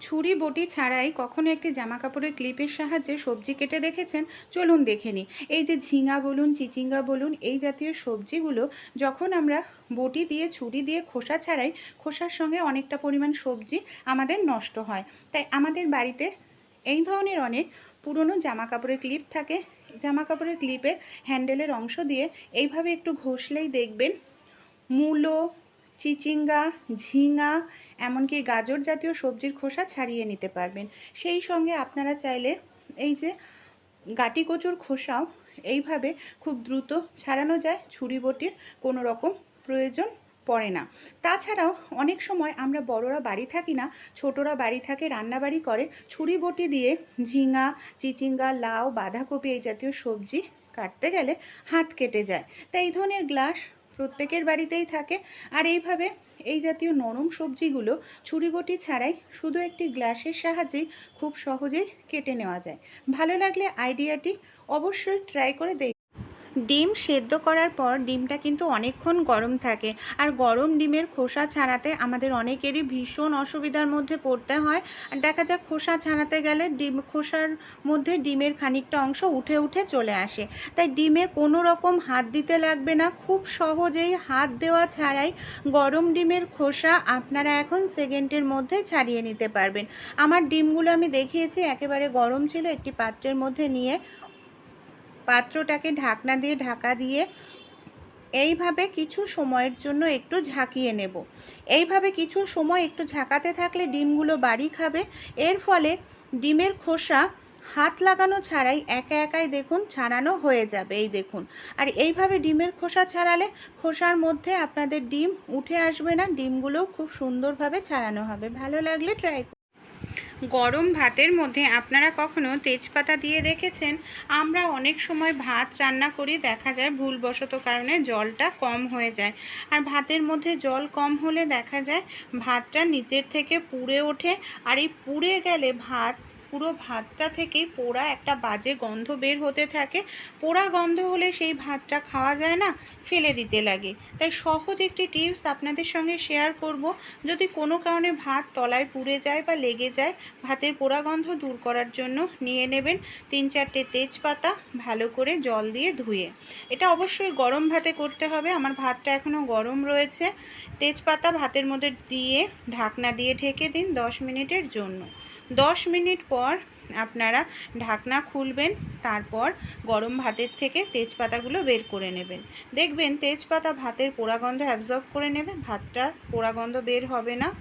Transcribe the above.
ছুরি বটি ছাড়াই কখনো একটি জামা কাপড়ের ক্লিপের সাহায্যে সবজি কেটে দেখেছেন? চলুন দেখে নিই। এই যে ঝিঙা বলুন, চিচিঙ্গা বলুন, এই জাতীয় সবজিগুলো যখন আমরা বটি দিয়ে ছুরি দিয়ে খোসা ছাড়াই, খোসার সঙ্গে অনেকটা পরিমাণ সবজি আমাদের নষ্ট হয়। তাই আমাদের বাড়িতে এই ধরনের অনেক পুরনো জামা কাপড়ের ক্লিপ থাকে। জামা কাপড়ের ক্লিপের হ্যান্ডেলের অংশ দিয়ে এইভাবে একটু ঘষলেই দেখবেন মূলো, চিচিঙ্গা, ঝিঙা, এমনকি গাজর জাতীয় সবজির খোসা ছাড়িয়ে নিতে পারবেন। সেই সঙ্গে আপনারা চাইলে এই যে গাটি কচুর খোসাও এইভাবে খুব দ্রুত ছাড়ানো যায়, ছুরি বটির কোনো রকম প্রয়োজন পড়ে না। তাছাড়াও অনেক সময় আমরা বড়রা বাড়ি থাকি না, ছোটরা বাড়ি থাকে, রান্নাবাড়ি করে, ছুরি বটি দিয়ে ঝিঙা, চিচিঙ্গা, লাউ, বাঁধাকপি এই জাতীয় সবজি কাটতে গেলে হাত কেটে যায়। তাই এই ধরনের গ্লাস প্রত্যেকের বাড়িতেই থাকে। আর এইভাবে এই জাতীয় নরম সবজিগুলো ছুরি বটি ছাড়াই শুধু একটি গ্লাসের সাহায্যেই খুব সহজেই কেটে নেওয়া যায়। ভালো লাগলে আইডিয়াটি অবশ্যই ট্রাই করে দেখুন। ডিম সেদ্ধ করার পর ডিমটা কিন্তু অনেকক্ষণ গরম থাকে, আর গরম ডিমের খোসা ছাড়াতে আমাদের অনেকেরই ভীষণ অসুবিধার মধ্যে পড়তে হয়। আর দেখা যায় খোসা ছাড়াতে গেলে খোসার মধ্যে ডিমের খানিকটা অংশ উঠে উঠে চলে আসে। তাই ডিমে কোনো রকম হাত দিতে লাগবে না, খুব সহজেই হাত দেওয়া ছাড়াই গরম ডিমের খোসা আপনারা এখন সেকেন্ডের মধ্যে ছাড়িয়ে নিতে পারবেন। আমার ডিমগুলো আমি দেখিয়েছি, একেবারে গরম ছিল। একটি পাত্রের মধ্যে নিয়ে পাত্রটাকে ঢাকনা দিয়ে ঢাকা দিয়ে এইভাবে কিছু সময়ের জন্য একটু ঝাঁকিয়ে নেব। এইভাবে কিছু সময় একটু ঝাঁকাতে থাকলে ডিমগুলো বাড়ি খাবে। এর ফলে ডিমের খোসা হাত লাগানো ছাড়াই একা একাই দেখুন ছাড়ানো হয়ে যাবে। এই দেখুন। আর এইভাবে ডিমের খোসা ছাড়ালে খোসার মধ্যে আপনাদের ডিম উঠে আসবে না, ডিমগুলোও খুব সুন্দরভাবে ছাড়ানো হবে। ভালো লাগলে ট্রাই করুন। গরম ভাতের মধ্যে আপনারা কখনো তেজপাতা দিয়ে দেখেছেন? আমরা অনেক সময় ভাত রান্না করি, দেখা যায় ভুলবশত কারণে জলটা কম হয়ে যায়। আর ভাতের মধ্যে জল কম হলে দেখা যায় ভাতটা নিচের থেকে পুড়ে ওঠে। আর এই পুড়ে গেলে পুরো ভাতটা থেকেই পোড়া একটা বাজে গন্ধ বের হতে থাকে। পোড়া গন্ধ হলে সেই ভাতটা খাওয়া যায় না, ফেলে দিতে লাগে। তাই সহজ একটি টিপস আপনাদের সঙ্গে শেয়ার করব। যদি কোনো কারণে ভাত তলায় পুড়ে যায় বা লেগে যায়, ভাতের পোড়া গন্ধ দূর করার জন্য নিয়ে নেবেন 3-4টে তেজপাতা, ভালো করে জল দিয়ে ধুয়ে। এটা অবশ্যই গরম ভাতে করতে হবে। আমার ভাতটা এখনও গরম রয়েছে। তেজপাতা ভাতের মধ্যে দিয়ে ঢাকনা দিয়ে ঢেকে দিন 10 মিনিটের জন্য। 10 মিনিট পর আপনারা ঢাকনা খুলবেন, তারপর গরম ভাতের থেকে তেজপাতাগুলো বের করে নেবেন। দেখবেন তেজপাতা ভাতের পোড়া গন্ধ অ্যাবজর্ব করে নেবে, ভাতটা পোড়া গন্ধ বের হবে না।